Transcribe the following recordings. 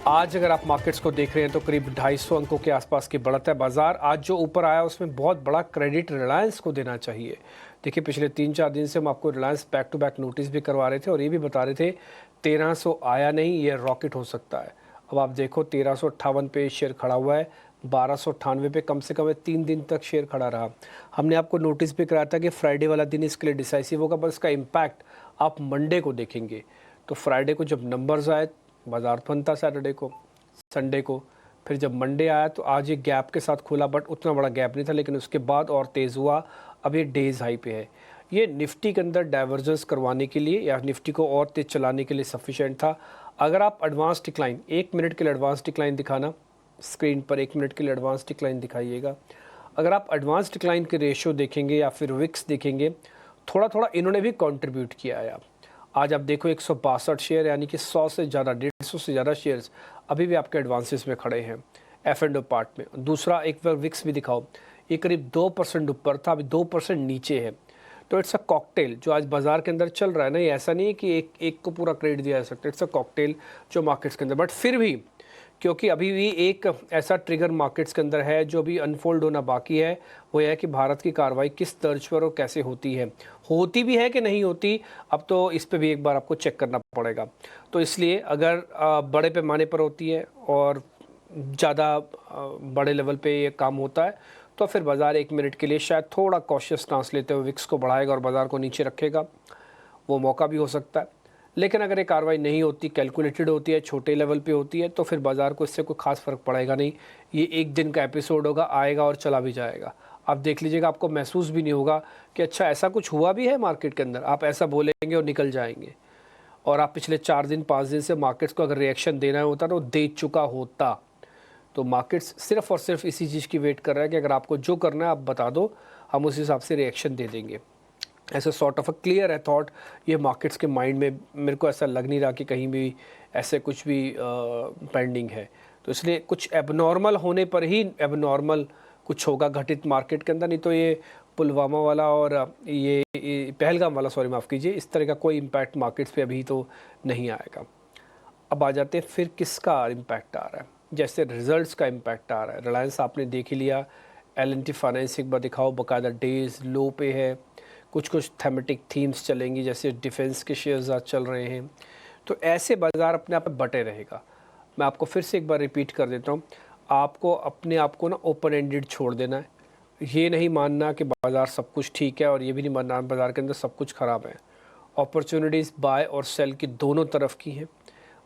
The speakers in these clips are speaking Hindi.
आज अगर आप मार्केट्स को देख रहे हैं तो करीब 250 अंकों के आसपास की बढ़त है। बाजार आज जो ऊपर आया उसमें बहुत बड़ा क्रेडिट रिलायंस को देना चाहिए। देखिए पिछले 3-4 दिन से हम आपको Reliance back to back notice भी करवा रहे थे और ये भी बता रहे थे 1300 आया नहीं, ये रॉकेट हो सकता है। अब आप देखो 1358 पे शेयर खड़ा हुआ है, 1298 पे कम से कम 3 दिन तक शेयर खड़ा रहा। हमने आपको नोटिस भी कराया था कि फ्राइडे वाला दिन इसके लिए डिसाइसिव होगा, पर इसका इम्पैक्ट आप मंडे को देखेंगे। तो फ्राइडे को जब नंबर्स आए बाजार बंद था, सैटरडे को, संडे को, फिर जब मंडे आया तो आज ये गैप के साथ खुला, बट उतना बड़ा गैप नहीं था, लेकिन उसके बाद और तेज़ हुआ। अब ये डेज हाई पे है। ये निफ्टी के अंदर डाइवर्जेंस करवाने के लिए या निफ्टी को और तेज़ चलाने के लिए सफिशेंट था। अगर आप एडवांस डिक्लाइन 1 मिनट के लिए एडवांस डिक्लाइन दिखाना, स्क्रीन पर 1 मिनट के लिए एडवांस डिक्लाइन दिखाइएगा। अगर आप एडवांस डिक्लाइन के रेशियो देखेंगे या फिर विक्स देखेंगे, थोड़ा थोड़ा इन्होंने भी कंट्रीब्यूट किया है। आज आप देखो 162 शेयर, यानी कि 100 से ज़्यादा, 150 से ज़्यादा शेयर्स अभी भी आपके एडवांसेस में खड़े हैं एफ एंड ओ पार्ट में। दूसरा एक बार विक्स भी दिखाओ, ये करीब 2% ऊपर था, अभी 2% नीचे है। तो इट्स अ कॉकटेल जो आज बाजार के अंदर चल रहा है ना, ये ऐसा नहीं है कि एक को पूरा क्रेडिट दिया जा सकता है। इट्स अ कॉकटेल जो मार्केट्स के अंदर, बट फिर भी क्योंकि अभी भी एक ऐसा ट्रिगर मार्केट्स के अंदर है जो अभी अनफोल्ड होना बाकी है, वो यह है कि भारत की कार्रवाई किस तर्ज पर और कैसे होती भी है कि नहीं होती। अब तो इस पे भी एक बार आपको चेक करना पड़ेगा। तो इसलिए अगर बड़े पैमाने पर होती है और ज़्यादा बड़े लेवल पे ये काम होता है तो फिर बाज़ार 1 मिनट के लिए शायद थोड़ा कॉशियस स्टांस लेते हुए विक्स को बढ़ाएगा और बाज़ार को नीचे रखेगा, वो मौका भी हो सकता है। लेकिन अगर ये कार्रवाई नहीं होती, कैलकुलेटेड होती है, छोटे लेवल पे होती है, तो फिर बाज़ार को इससे कोई खास फ़र्क पड़ेगा नहीं। ये एक दिन का एपिसोड होगा, आएगा और चला भी जाएगा। आप देख लीजिएगा, आपको महसूस भी नहीं होगा कि अच्छा ऐसा कुछ हुआ भी है मार्केट के अंदर। आप ऐसा बोलेंगे और निकल जाएंगे। और आप पिछले 4 दिन 5 दिन से मार्केट्स को अगर रिएक्शन देना होता तो दे चुका होता। तो मार्केट्स सिर्फ और सिर्फ इसी चीज़ की वेट कर रहा है कि अगर आपको जो करना है आप बता दो, हम उस हिसाब से रिएक्शन दे देंगे। ऐसा सॉर्ट ऑफ अ क्लियर है थॉट ये मार्केट्स के माइंड में। मेरे को ऐसा लग नहीं रहा कि कहीं भी ऐसे कुछ भी पेंडिंग है। तो इसलिए कुछ एबनॉर्मल होने पर ही एबनॉर्मल कुछ होगा घटित मार्केट के अंदर, नहीं तो ये पुलवामा वाला और ये पहलगाम वाला, सॉरी माफ़ कीजिए, इस तरह का कोई इम्पैक्ट मार्केट्स पे अभी तो नहीं आएगा। अब आ जाते हैं फिर किसका इम्पैक्ट आ रहा है। जैसे रिजल्ट्स का इम्पैक्ट आ रहा है, रिलायंस आपने देख ही लिया, L&T फाइनेंस एक बार दिखाओ, बाकायदा डेज लो पे है। कुछ थेमेटिक थीम्स चलेंगी, जैसे डिफेंस के शेयर्स आज चल रहे हैं। तो ऐसे बाज़ार अपने आप बटे रहेगा। मैं आपको फिर से एक बार रिपीट कर देता हूँ, आपको अपने आप को ना ओपन एंडेड छोड़ देना है। ये नहीं मानना कि बाज़ार सब कुछ ठीक है और ये भी नहीं मानना बाज़ार के अंदर सब कुछ ख़राब है। अपॉर्चुनिटीज़ बाय और सेल की दोनों तरफ की हैं।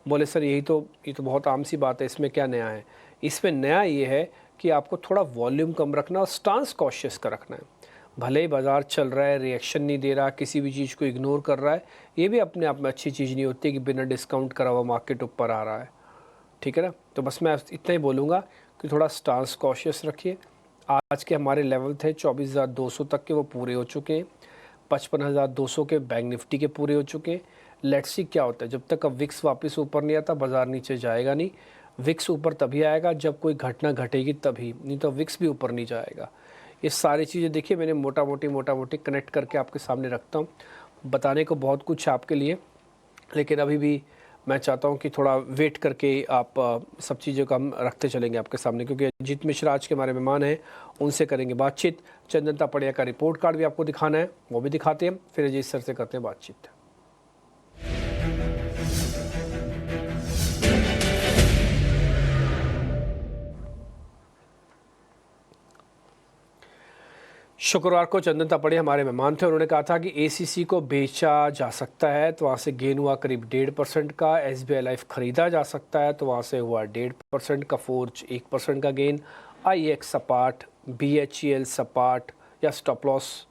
बोले सर ये तो बहुत आम सी बात है, इसमें क्या नया है। इसमें नया ये है कि आपको थोड़ा वॉल्यूम कम रखना और स्टांस कॉशियस का रखना है। भले ही बाज़ार चल रहा है, रिएक्शन नहीं दे रहा, किसी भी चीज़ को इग्नोर कर रहा है, ये भी अपने आप में अच्छी चीज़ नहीं होती कि बिना डिस्काउंट करा हुआ मार्केट ऊपर आ रहा है। ठीक है ना। तो बस मैं इतना ही बोलूँगा कि थोड़ा स्टांस कॉशियस रखिए। आज के हमारे लेवल थे 24,200 तक के, वो पूरे हो चुके हैं। 55,200 के बैंक निफ्टी के पूरे हो चुके हैं। लेट्स सी क्या होता है। जब तक अब विक्स वापस ऊपर नहीं आता बाज़ार नीचे जाएगा नहीं। विक्स ऊपर तभी आएगा जब कोई घटना घटेगी तभी, नहीं तो विक्स भी ऊपर नहीं जाएगा। ये सारी चीज़ें देखिए मैंने मोटा मोटी कनेक्ट करके आपके सामने रखता हूँ। बताने को बहुत कुछ है आपके लिए, लेकिन अभी भी मैं चाहता हूँ कि थोड़ा वेट करके आप सब चीज़ों का हम रखते चलेंगे आपके सामने, क्योंकि अजीत मिश्रा आज के हमारे मेहमान हैं, उनसे करेंगे बातचीत। चंदन तापड़िया का रिपोर्ट कार्ड भी आपको दिखाना है, वो भी दिखाते हैं, फिर अजीत सर से करते हैं बातचीत। शुक्रवार को चंदन तापड़िया हमारे मेहमान थे। उन्होंने कहा था कि एसीसी को बेचा जा सकता है, तो वहाँ से गेन हुआ करीब 1.5% का। एसबीआई लाइफ खरीदा जा सकता है, तो वहाँ से हुआ 1.5% का। फोर्ज 1% का गेन। आईएक्स सपाट, बीएचईएल सपाट या स्टॉप लॉस,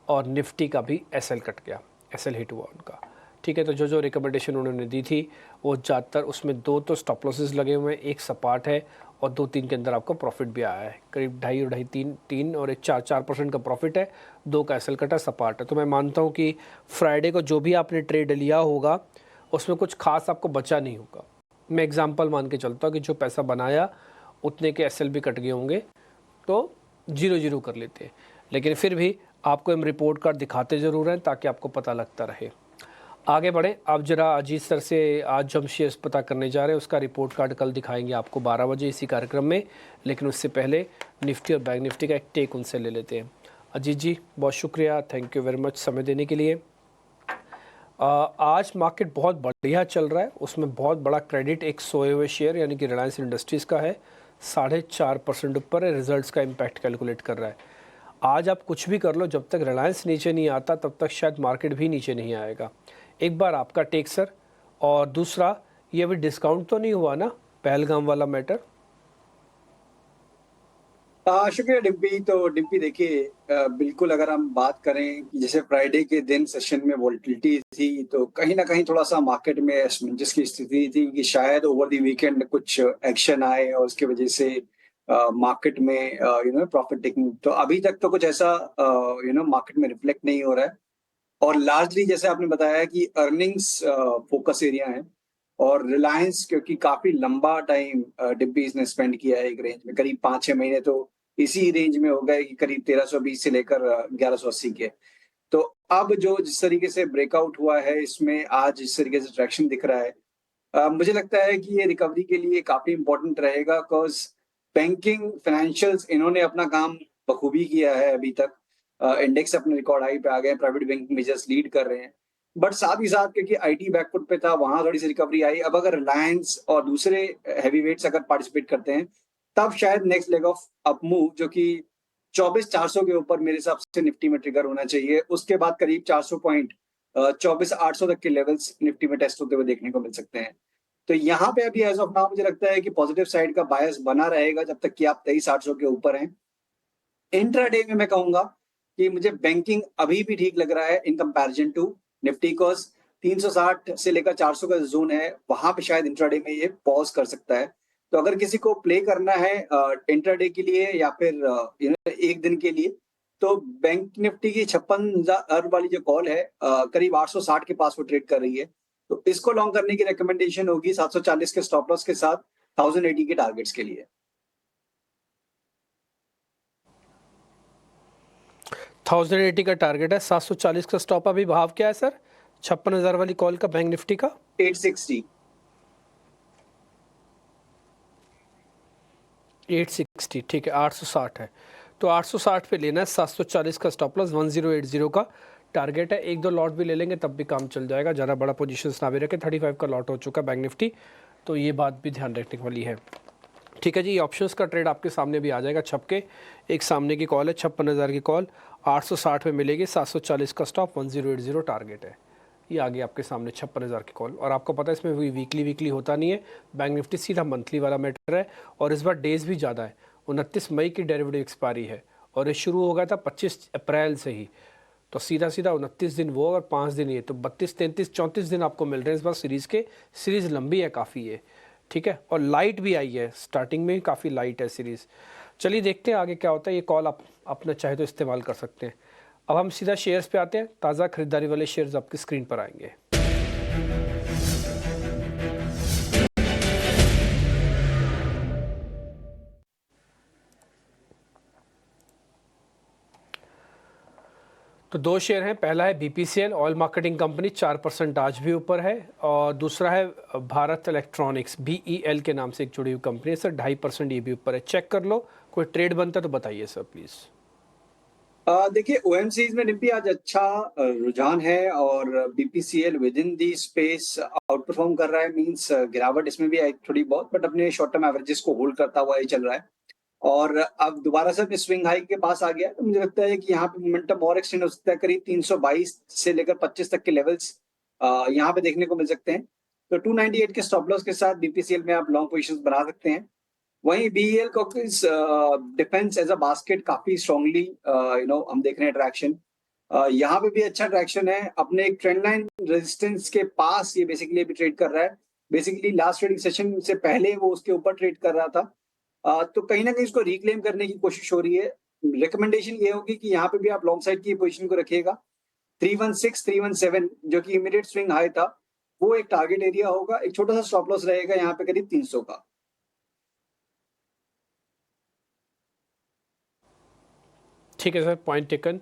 और निफ्टी का भी एसएल कट गया, एसएल हिट हुआ उनका। ठीक है, तो जो रिकमेंडेशन उन्होंने दी थी वो ज़्यादातर, उसमें 2 तो स्टॉप लॉसेस लगे हुए हैं, 1 सपाट है और 2-3 के अंदर आपको प्रॉफिट भी आया है। करीब 2.5 और 3 और 4% का प्रॉफिट है, 2 का एसएल कटा, सपाट है। तो मैं मानता हूँ कि फ्राइडे को जो भी आपने ट्रेड लिया होगा उसमें कुछ खास आपको बचा नहीं होगा। मैं एग्जांपल मान के चलता हूँ कि जो पैसा बनाया उतने के एसएल भी कट गए होंगे, तो 0-0 कर लेते हैं। लेकिन फिर भी आपको हम रिपोर्ट कार्ड दिखाते ज़रूर हैं ताकि आपको पता लगता रहे। आगे बढ़ें। अब जरा अजीत सर से आज जो हम शेयर्स पता करने जा रहे हैं उसका रिपोर्ट कार्ड कल दिखाएंगे आपको 12 बजे इसी कार्यक्रम में, लेकिन उससे पहले निफ्टी और बैंक निफ्टी का एक टेक उनसे ले लेते हैं। अजीत जी बहुत शुक्रिया, थैंक यू वेरी मच समय देने के लिए। आज मार्केट बहुत बढ़िया चल रहा है, उसमें बहुत बड़ा क्रेडिट एक सोए हुए शेयर यानी कि रिलायंस इंडस्ट्रीज़ का है, 4.5% ऊपर है, रिजल्ट्स का इम्पैक्ट कैलकुलेट कर रहा है। आज आप कुछ भी कर लो, जब तक रिलायंस नीचे नहीं आता तब तक शायद मार्केट भी नीचे नहीं आएगा। एक बार आपका टेक सर, और दूसरा ये अभी डिस्काउंट तो नहीं हुआ ना पहलगाम वाला मैटर? शुक्रिया डिम्पी। तो डिम्पी देखिए, बिल्कुल अगर हम बात करें कि जैसे फ्राइडे के दिन सेशन में वोलेटिलिटी थी, तो कहीं न कहीं थोड़ा-सा मार्केट में असमंजस की स्थिति थी कि शायद ओवर द वीकेंड कुछ एक्शन आए और उसकी वजह से मार्केट में प्रॉफिट टेकिंग। तो अभी तक तो कुछ ऐसा मार्केट में रिफ्लेक्ट नहीं हो रहा है। और लार्जली जैसे आपने बताया कि अर्निंग्स फोकस एरिया है, और रिलायंस क्योंकि काफ़ी लंबा टाइम डिब्बी इसने स्पेंड किया है एक रेंज में, करीब 5-6 महीने तो इसी रेंज में हो गए कि करीब 1320 से लेकर 1180 के। तो अब जो जिस तरीके से ब्रेकआउट हुआ है, इसमें आज जिस तरीके से ट्रैक्शन दिख रहा है, मुझे लगता है कि ये रिकवरी के लिए काफ़ी इम्पोर्टेंट रहेगा, बिकॉज़ बैंकिंग, फाइनेंशियल्स इन्होंने अपना काम बखूबी किया है अभी तक। इंडेक्स अपने रिकॉर्ड हाई पे आ गए, प्राइवेट बैंकिंग मेजर्स लीड कर रहे हैं। बट साथ ही साथ क्योंकि आईटी बैकफुट पे था, वहाँ थोड़ी-सी रिकवरी आई। अब अगर रिलायंस और दूसरे हेवीवेट्स अगर पार्टिसिपेट करते हैं, तब शायद next leg of up move जो कि 24,400 के ऊपर मेरे हिसाब से निफ्टी में ट्रिगर होना चाहिए। उसके बाद करीब 400 पॉइंट 24,800 तक के लेवल्स निफ्टी में टेस्ट होते हुए देखने को मिल सकते हैं। तो यहाँ पे अभी एज़ ऑफ नाउ मुझे लगता है कि पॉजिटिव साइड का बायस बना रहेगा जब तक कि आप 23,800 के ऊपर हैं। इंट्राडे में मैं कहूँगा कि मुझे बैंकिंग अभी भी ठीक लग रहा है in comparison to Nifty, because 360 से लेकर 400 का ज़ोन है, वहाँ पे शायद इंट्राडे में ये पॉज़ कर सकता है। तो अगर किसी को प्ले करना है इंट्राडे के लिए या फिर 1 दिन के लिए, तो बैंक निफ्टी की 56,000 वाली जो कॉल है, करीब 860 के पास वो ट्रेड कर रही है। तो इसको लॉन्ग करने की रिकमेंडेशन होगी 740 के स्टॉप लॉस के साथ 1080 के टारगेट्स के लिए। 1080 का टारगेट है, 740 का स्टॉप। अभी भाव क्या है सर 56,000 वाली कॉल का बैंक निफ्टी का? 860। 860 ठीक है, 860 है तो 860 पे लेना है। 740 का स्टॉप लॉस, 1080 का टारगेट है। एक दो लॉट भी ले लेंगे तब भी काम चल जाएगा, ज़्यादा बड़ा पोजीशन ना भी रखे। 35 का लॉट हो चुका बैंक निफ्टी, तो ये बात भी ध्यान रखने वाली है। ठीक है जी, ऑप्शंस का ट्रेड आपके सामने भी आ जाएगा छप के। एक सामने की कॉल है 56,000 की कॉल, 860 में मिलेगी, 740 का स्टॉप, 1080 टारगेट है। ये आ गई आपके सामने 56,000 की कॉल। और आपको पता है इसमें वीकली होता नहीं है, बैंक निफ्टी सीधा मंथली वाला मैटर है। और इस बार डेज भी ज़्यादा है, 29 मई की डेरिवेटिव एक्सपायरी है और ये शुरू हो गया था 25 अप्रैल से ही। तो सीधा 29 दिन वो और 5 दिन ये, तो 32, 33, 34 दिन आपको मिल रहे हैं इस बार सीरीज़ के। सीरीज़ लंबी है काफ़ी ये, ठीक है। और लाइट भी आई है, स्टार्टिंग में ही काफ़ी लाइट है सीरीज़। चलिए देखते हैं आगे क्या होता है। ये कॉल आप अपना चाहे तो इस्तेमाल कर सकते हैं। अब हम सीधा शेयर्स पे आते हैं। ताज़ा खरीदारी वाले शेयर्स आपकी स्क्रीन पर आएंगे। तो दो शेयर हैं, पहला है बीपीसीएल ऑयल मार्केटिंग कंपनी, 4% आज भी ऊपर है। और दूसरा है भारत इलेक्ट्रॉनिक्स, बीईएल के नाम से एक जुड़ी हुई कंपनी है सर, 2.5% ये भी ऊपर है। चेक कर लो, कोई ट्रेड बनता तो बताइए सर प्लीज़। देखिए ओएमसीज में डिम्पी आज अच्छा रुझान है, और BPCL with in the space out perform कर रहा है। मींस गिरावट इसमें भी आई थोड़ी बहुत, बट अपने शॉर्ट टर्म एवरेजेस को होल्ड करता हुआ ही चल रहा है। और अब दोबारा से अपने स्विंग हाई के पास आ गया है, तो मुझे लगता है कि यहाँ पे मोमेंटम और एक्सटेंड हो सकता है। करीब 322 से लेकर 25 तक के लेवल्स यहाँ पे देखने को मिल सकते हैं। तो 298 के स्टॉप लॉस के साथ बीपीसीएल में आप लॉन्ग पोजीशंस बना सकते हैं। वहीं बीईएल कॉकरीज डिफेंस एज अ बास्केट काफी स्ट्रांगली हम देख रहे हैं ट्रैक्शन। यहाँ पे भी अच्छा ट्रैक्शन है, अपने एक ट्रेंड लाइन रेजिस्टेंस के पास ये बेसिकली अभी ट्रेड कर रहा है। बेसिकली लास्ट ट्रेडिंग सेशन से पहले वो उसके ऊपर ट्रेड कर रहा था। तो कहीं ना कहीं इसको रिक्लेम करने की कोशिश हो रही है। रिकमेंडेशन ये होगी कि यहाँ पे भी आप लॉन्ग साइड की पोजीशन को रखिएगा। 316 317 जो कि इमीडिएट स्विंग हाई था, वो एक टारगेट एरिया होगा। एक छोटा सा स्टॉप लॉस रहेगा यहाँ पे करीब 300 का। ठीक है सर, पॉइंट टेकन।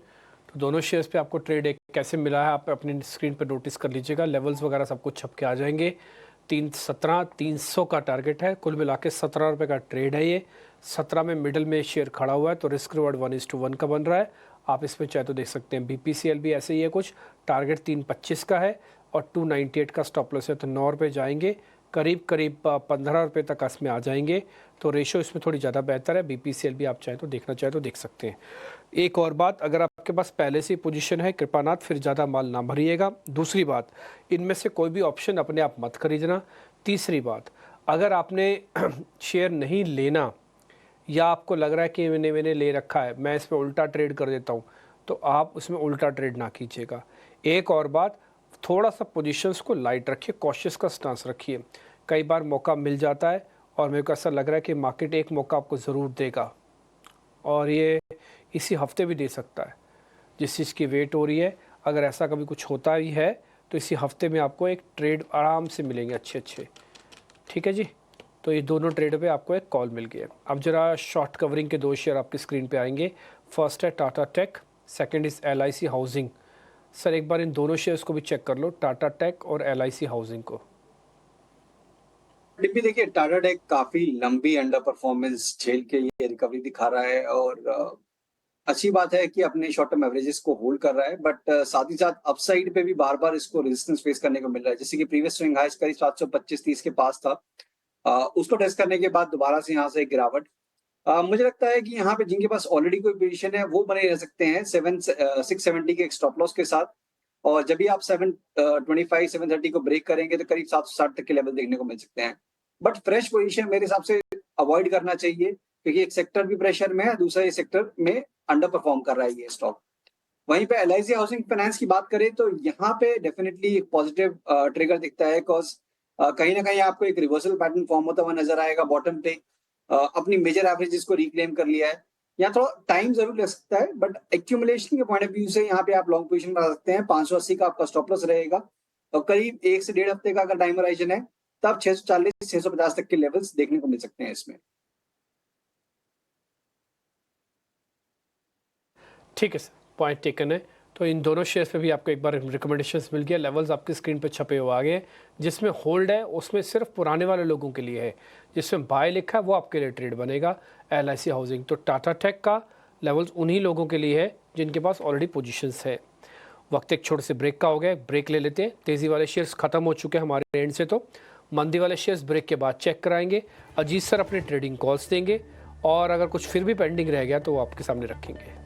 तो दोनों शेयर्स पे आपको ट्रेड एक कैसे मिला है आप अपनी स्क्रीन पर नोटिस कर लीजिएगा। लेवल्स वगैरह सब कुछ छप के आ जाएंगे। 300 का टारगेट है, कुल मिला के 17 रुपये का ट्रेड है ये। 17 में मिडल में शेयर खड़ा हुआ है, तो रिस्क रिवॉर्ड 1:1 का बन रहा है। आप इसमें चाहे तो देख सकते हैं। BPCL भी ऐसे ही है कुछ, टारगेट 325 का है और 298 का स्टॉप लॉस है, तो 9 रुपये जाएंगे, करीब करीब 15 रुपये तक इसमें आ जाएंगे। तो रेशो इसमें थोड़ी ज़्यादा बेहतर है। BPCL भी आप चाहे तो देखना चाहे तो देख सकते हैं। एक और बात, अगर आपके पास पहले से पोजीशन है, कृपानाथ फिर ज़्यादा माल ना भरिएगा। दूसरी बात, इनमें से कोई भी ऑप्शन अपने आप मत खरीदना। तीसरी बात, अगर आपने शेयर नहीं लेना या आपको लग रहा है कि मैंने ले रखा है, मैं इसमें उल्टा ट्रेड कर देता हूँ, तो आप उसमें उल्टा ट्रेड ना कीजिएगा। एक और बात, थोड़ा सा पोजीशंस को लाइट रखिए, कॉशियस का स्टांस रखिए। कई बार मौका मिल जाता है और मेरे को ऐसा लग रहा है कि मार्केट एक मौका आपको ज़रूर देगा और ये इसी हफ्ते भी दे सकता है। जिस चीज़ की वेट हो रही है, अगर ऐसा कभी कुछ होता ही है तो इसी हफ्ते में आपको एक ट्रेड आराम से मिलेंगे अच्छे। ठीक है जी, तो ये दोनों ट्रेड पे आपको एक कॉल मिल गया। अब जरा शॉर्ट कवरिंग के दो शेयर आपकी स्क्रीन पे आएंगे। फर्स्ट है Tata Tech, second is LIC housing. Sir एक बार इन दोनों शेयर्स को भी चेक कर लो, टाटा टेक और LIC हाउसिंग को। डिब्बी देखिए, टाटा टेक काफी लंबी अंडर परफॉर्मेंस झेल के ये रिकवरी दिखा रहा है और अच्छी बात है कि अपने शॉर्ट टर्म एवरेजेस को होल्ड कर रहा है, बट साथ ही साथ अपसाइड पे भी बार बार इसको रेजिस्टेंस फेस करने को मिल रहा है। जैसे कि प्रीवियस स्विंग हाइस करीब 725-30 के पास था, उसको टेस्ट करने के बाद दोबारा से यहाँ से एक गिरावट। मुझे लगता है कि यहाँ पे जिनके पास ऑलरेडी कोई पोजीशन है वो बने रह सकते हैं 670 के एक स्टॉप लॉस के साथ। और जब भी आप 725 730 को ब्रेक करेंगे तो करीब 760 तक के लेवल देखने को मिल सकते हैं। बट फ्रेश पोजीशन मेरे हिसाब से अवॉइड करना चाहिए, क्योंकि एक सेक्टर भी प्रेशर में है, दूसरा ये सेक्टर में अंडर परफॉर्म कर रहा है ये स्टॉक। वहीं पे LIC हाउसिंग फाइनेंस की बात करें तो यहाँ पे डेफिनेटली एक पॉजिटिव ट्रिगर दिखता है, बिकॉज कहीं ना कहीं आपको एक रिवर्सल पैटर्न फॉर्म होता हुआ नजर आएगा। बॉटम पे अपनी मेजर एवरेजेस को रिक्लेम कर लिया है। यहाँ थोड़ा टाइम जरूर लग सकता है, बट एक्यूमुलेशन के पॉइंट ऑफ व्यू से यहाँ पे आप लॉन्ग पोजीशन बना सकते हैं। 580 का आपका स्टॉप लॉस रहेगा और करीब 1 से 1.5 हफ्ते का अगर टाइम होराइजन है तब 640 650 तक के लेवल्स देखने को मिल सकते हैं इसमें। ठीक है सर, पॉइंट टेकन है। तो इन दोनों शेयर्स पे भी आपको एक बार रिकमेंडेशंस मिल गया। लेवल्स आपकी स्क्रीन पे छपे हुए आ गए। जिसमें होल्ड है उसमें सिर्फ पुराने वाले लोगों के लिए है, जिसमें बाय लिखा है वो आपके लिए ट्रेड बनेगा। LIC हाउसिंग, तो टाटा टेक का लेवल्स उन्हीं लोगों के लिए है जिनके पास ऑलरेडी पोजीशंस है। वक्त एक छोटे से ब्रेक का हो गया, ब्रेक ले लेते हैं। तेज़ी वाले शेयर्स खत्म हो चुके हैं हमारे एंड से, तो मंदी वाले शेयर्स ब्रेक के बाद चेक कराएंगे। अजीत सर अपने ट्रेडिंग कॉल्स देंगे और अगर कुछ फिर भी पेंडिंग रह गया तो वो आपके सामने रखेंगे।